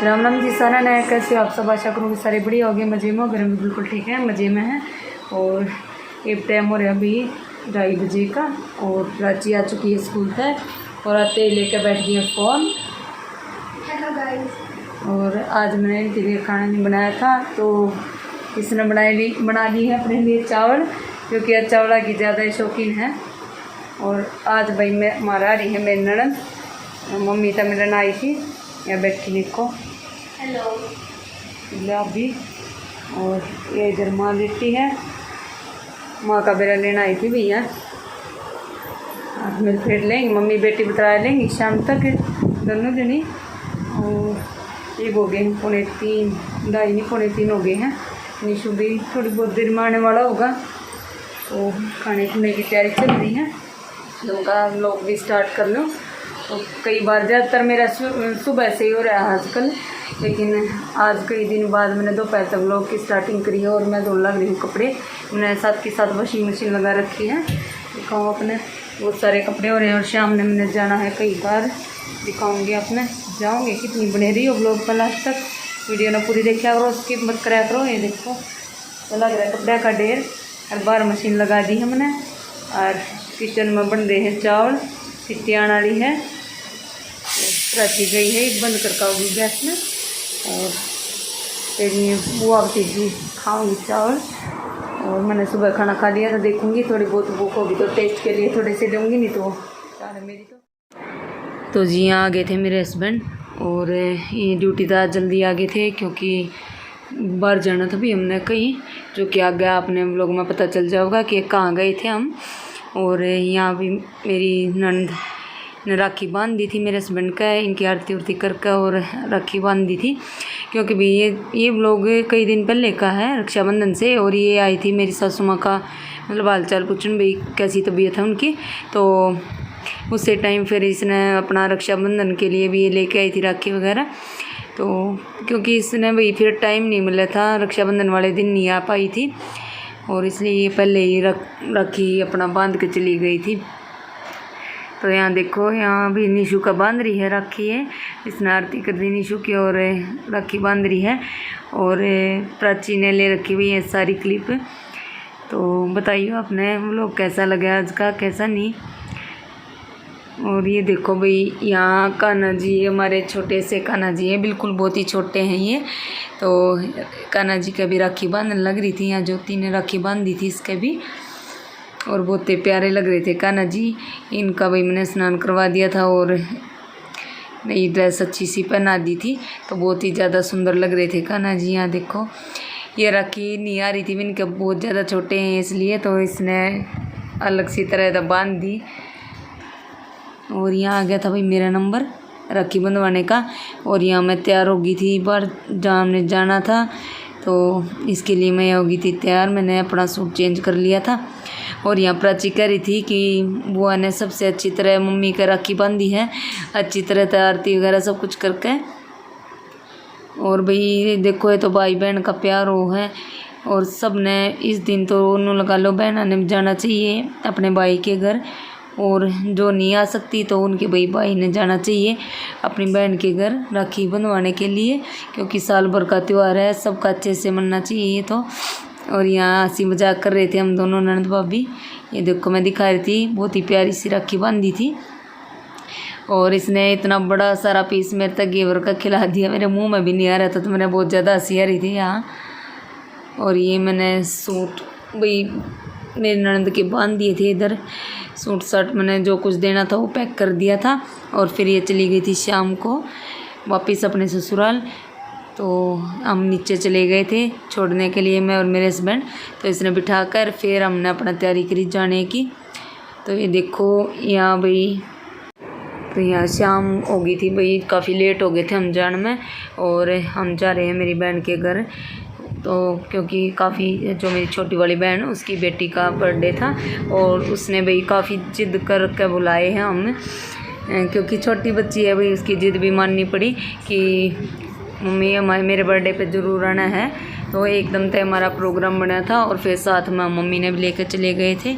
राम राम जी सारा नया कैसे आप सब, आशा करूँगी सारे बढ़िया हो गए, मज़े में हो, घर में बिल्कुल ठीक है, मज़े में है। और ये टाइम हो रहा है अभी 2:30 बजे का और प्राची आ चुकी है स्कूल से और आते ही लेकर बैठ गई फ़ोन। Hello guys. और आज मैंने इनके लिए खाना नहीं बनाया था तो इसने बना ली है अपने लिए चावल, क्योंकि आज चावला की ज़्यादा शौकीन है। और आज भाई मैं हमारा आ रही है मेरी ननद, मम्मी तो मिलन आई थी, यहाँ बैठी लिखो हेलो अभी। और ये इधर माँ लेटी है, माँ का बेरा लेना आई थी भैया, आज मिल फिर लेंगे, मम्मी बेटी बता लेंगी शाम तक दोनों जनी। और ये हो गए 2:45 2:30 हो गए हैं। निशु भी थोड़ी बहुत देर में आने वाला होगा, तो खाने पीने की तैयारी चल रही है, तो उनका व्लॉग भी स्टार्ट कर लो। तो कई बार ज़्यादातर मेरा सुबह से ही हो रहा है आजकल, लेकिन आज कई दिन बाद मैंने दोपहर तक व्लॉग की स्टार्टिंग करी है। और मैं धोने लग रही हूँ कपड़े, मैंने साथ के साथ वॉशिंग मशीन लगा रखी है, दिखाऊँ अपने बहुत सारे कपड़े हो रहे हैं। और शाम में मैंने जाना है कई बार, दिखाऊँगी अपने जाऊँगी। कितनी बने रही हो व्लॉग पर लास्ट तक, वीडियो ना पूरी देखा करो, स्किप मत कराया करो। ये देखो तो लग रहा है कपड़े का ढेर, हर बार मशीन लगा दी है मैंने। और किचन में बन रहे हैं चावल, सिट्टी आने वाली है, प्राची गई है बंद करके होगी गैस में। और फिर ये बुआ जी खाऊंगी चावल। और मैंने सुबह खाना खा लिया था, देखूंगी थोड़ी बहुत भूख होगी तो टेस्ट के लिए थोड़े से दूँगी, नहीं तो चार मेरी तो जी यहाँ आ गए थे मेरे हस्बैंड। और ये ड्यूटी था, जल्दी आ गए थे क्योंकि बाहर जाना था भी हमने कहीं, जो कि आगे आपने लोगों में पता चल जाएगा कि कहाँ गए थे हम। और यहाँ भी मेरी नंद ने राखी बांध दी थी मेरे हस्बैंड का, इनकी आरती उरती करके और राखी बांध दी थी, क्योंकि भी ये लोग कई दिन पहले का है रक्षाबंधन से। और ये आई थी मेरी सासू माँ का मतलब हाल चाल पूछने भाई कैसी तबीयत है उनकी, तो उसी टाइम फिर इसने अपना रक्षाबंधन के लिए भी ये लेके आई थी राखी वगैरह। तो क्योंकि इसने भाई फिर टाइम नहीं मिला था, रक्षाबंधन वाले दिन नहीं आ पाई थी, और इसलिए ये पहले ही राखी अपना बांध के चली गई थी। तो यहाँ देखो, यहाँ भी निशु का बांध रही है राखी है, इसने आरती कर दी निशु की और राखी बांध रही है। और प्राची ने ले रखी हुई है सारी क्लिप। तो बताइए आपने लोग कैसा लगा आज का, कैसा नहीं। और ये देखो भाई, यहाँ कान्हा जी हमारे छोटे से कान्हा जी हैं, बिल्कुल बहुत ही छोटे हैं ये। तो कान्हा जी का भी राखी बांधने लग रही थी, यहाँ ज्योति ने राखी बांध दी थी इसके भी, और बहुत ही प्यारे लग रहे थे कान्हा जी। इनका भाई मैंने स्नान करवा दिया था और नई ड्रेस अच्छी सी पहना दी थी, तो बहुत ही ज़्यादा सुंदर लग रहे थे कान्हा जी। यहाँ देखो ये राखी नहीं आ रही थी, इनके बहुत ज़्यादा छोटे हैं इसलिए, तो इसने अलग सी तरह बांध दी। और यहाँ आ गया था भाई मेरा नंबर राखी बंधवाने का, और यहाँ मैं तैयार हो गई थी, बाहर जहाँ हमने जाना था, तो इसके लिए मैं हो गई थी तैयार, मैंने अपना सूट चेंज कर लिया था। और यहाँ प्राची कह रही थी कि बुआ ने सबसे अच्छी तरह मम्मी का राखी बांधी है, अच्छी तरह आरती वगैरह सब कुछ करके। और भाई देखो, ये तो भाई बहन का प्यार हो है, और सब ने इस दिन तो उन्होंने लगा लो बहना ने जाना चाहिए अपने भाई के घर, और जो नहीं आ सकती तो उनके भाई ने जाना चाहिए अपनी बहन के घर राखी बंधवाने के लिए, क्योंकि साल भर का त्यौहार है, सबका अच्छे से मनना चाहिए ये तो। और यहाँ हंसी मजाक कर रहे थे हम दोनों ननद भाभी। ये देखो मैं दिखा रही थी, बहुत ही प्यारी सी राखी बांधी थी। और इसने इतना बड़ा सारा पीस मेरे तक घेवर का खिला दिया, मेरे मुंह में भी नहीं आ रहा था, तो मैंने बहुत ज़्यादा हंसी आ रही थी यहाँ। और ये मैंने सूट भाई मेरी ननद के बांध दिए थे, इधर सूट शर्ट मैंने जो कुछ देना था वो पैक कर दिया था। और फिर ये चली गई थी शाम को वापस अपने ससुराल, तो हम नीचे चले गए थे छोड़ने के लिए, मैं और मेरे हस्बैंड। तो इसने बिठा कर फिर हमने अपना तैयारी करी जाने की। तो ये देखो यहाँ भाई, तो यहाँ शाम हो गई थी भाई, काफ़ी लेट हो गए थे हम जाने में। और हम जा रहे हैं मेरी बहन के घर, तो क्योंकि काफ़ी जो मेरी छोटी वाली बहन उसकी बेटी का बर्थडे था, और उसने भाई काफ़ी जिद कर के बुलाए हैं हम, क्योंकि छोटी बच्ची है भाई, उसकी जिद भी माननी पड़ी कि मम्मी हमारे मेरे बर्थडे पे ज़रूर आना है। तो एकदम से हमारा प्रोग्राम बना था, और फिर साथ में मम्मी ने भी लेकर चले गए थे,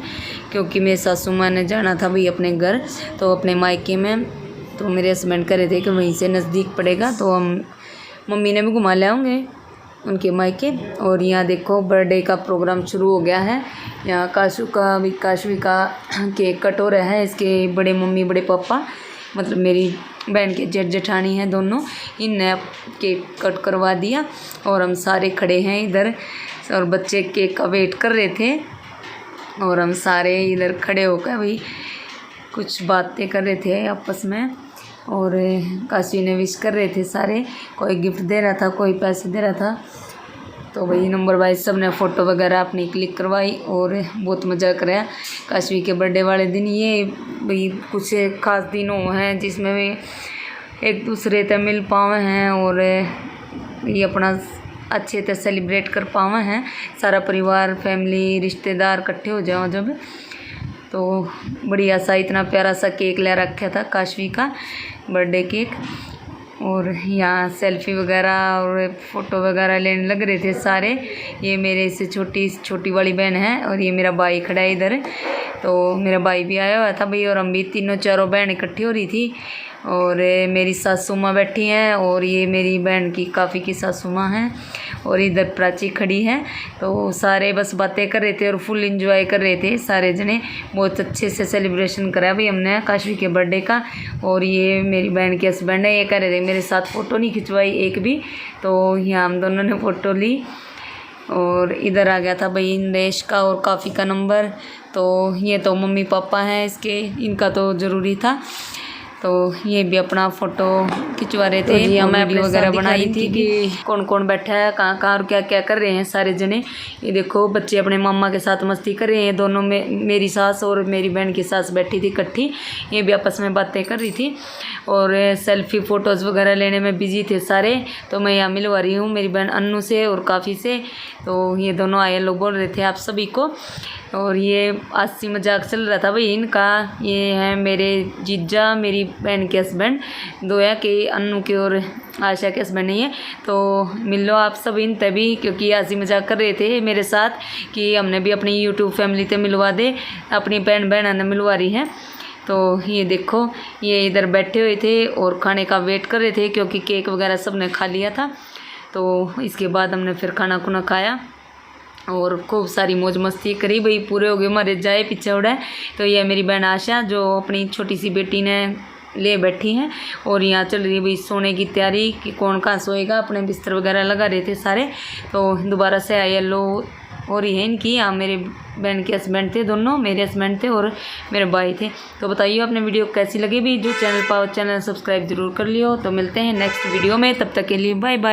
क्योंकि मेरे सासू माँ ने जाना था भाई अपने घर, तो अपने मायके में। तो मेरे हस्बैंड कह रहे थे कि वहीं से नज़दीक पड़ेगा, तो हम मम्मी ने भी घुमा ले होंगे उनके मायके। और यहाँ देखो बर्थडे का प्रोग्राम शुरू हो गया है। यहाँ काशवी का केक कट हो रहा है। इसके बड़े मम्मी बड़े पापा मतलब मेरी बहन के जेठ जेठानी हैं दोनों, इनने केक कट करवा दिया और हम सारे खड़े हैं इधर और बच्चे केक का वेट कर रहे थे और हम सारे इधर खड़े होकर भाई कुछ बातें कर रहे थे आपस में। और काशी ने विश कर रहे थे सारे, कोई गिफ्ट दे रहा था कोई पैसे दे रहा था। तो भाई नंबर वाइज सब ने फ़ोटो वगैरह अपनी क्लिक करवाई और बहुत मज़ा कराया। काशवी के बर्थडे वाले दिन ये भाई कुछ ख़ास दिन हुए हैं जिसमें भी एक दूसरे से मिल पावे हैं और ये अपना अच्छे से सेलिब्रेट कर पावे हैं। सारा परिवार फैमिली रिश्तेदार इकट्ठे हो जाओ जब, तो बढ़िया सा इतना प्यारा सा केक ले रखा था काशवी का बर्थडे केक। और यहाँ सेल्फी वगैरह और फ़ोटो वगैरह लेने लग रहे थे सारे। ये मेरे से छोटी वाली बहन है और ये मेरा भाई खड़ा है इधर। तो मेरा भाई भी आया हुआ था भाई और हम भी तीनों चारों बहन इकट्ठी हो रही थी। और मेरी सासू माँ बैठी हैं और ये मेरी बहन की काफ़ी की सासू माँ हैं और इधर प्राची खड़ी है। तो सारे बस बातें कर रहे थे और फुल एंजॉय कर रहे थे सारे जने। बहुत अच्छे से सेलिब्रेशन करा भाई हमने काशवी के बर्थडे का। और ये मेरी बहन के हस्बैंड है, ये कह रहे थे मेरे साथ फ़ोटो नहीं खिंचवाई एक भी, तो यहाँ हम दोनों ने फ़ोटो ली। और इधर आ गया था भाई नरेश का और काफ़ी का नंबर। तो ये तो मम्मी पापा हैं इसके, इनका तो ज़रूरी था। तो ये भी अपना फ़ोटो खिंचवा रहे थे। जी हमें वीडियो वगैरह बनाई थी कि कौन कौन बैठा है कहाँ कहाँ और क्या क्या कर रहे हैं सारे जने। ये देखो बच्चे अपने मामा के साथ मस्ती कर रहे हैं दोनों में, मेरी सास और मेरी बहन की सास बैठी थी इकट्ठी, ये भी आपस में बातें कर रही थी और सेल्फी फ़ोटोज़ वगैरह लेने में बिजी थे सारे। तो मैं यहाँ मिलवा रही हूँ मेरी बहन अन्नू से और काफ़ी से। तो ये दोनों आए लोग बोल रहे थे आप सभी को। और ये हंसी मजाक चल रहा था भाई इनका। ये हैं मेरे जीजा मेरी बहन के हस्बैंड दो है कि अन्नू के और आशा के हस्बैंड नहीं है। तो मिल लो आप सब इन तभी, क्योंकि हंसी मजाक कर रहे थे मेरे साथ कि हमने भी अपनी यूट्यूब फैमिली से मिलवा दे, अपनी बहन ने मिलवा रही है। तो ये देखो ये इधर बैठे हुए थे और खाने का वेट कर रहे थे क्योंकि केक वगैरह सब ने खा लिया था। तो इसके बाद हमने फिर खाना खुना खाया और खूब सारी मौज मस्ती करी भाई, पूरे हो गए हमारे जाए पीछे उड़े। तो ये मेरी बहन आशा जो अपनी छोटी सी बेटी ने ले बैठी हैं और यहाँ चल रही है भाई सोने की तैयारी कि कौन कहाँ सोएगा। अपने बिस्तर वगैरह लगा रहे थे सारे। तो दोबारा से येलो हो रही है इनकी। यहाँ मेरे बहन के हस्बैंड थे दोनों, मेरे हस्बैंड थे और मेरे भाई थे। तो बताइए अपने वीडियो कैसी लगी भी, जो चैनल सब्सक्राइब जरूर कर लियो। तो मिलते हैं नेक्स्ट वीडियो में, तब तक के लिए बाय बाय।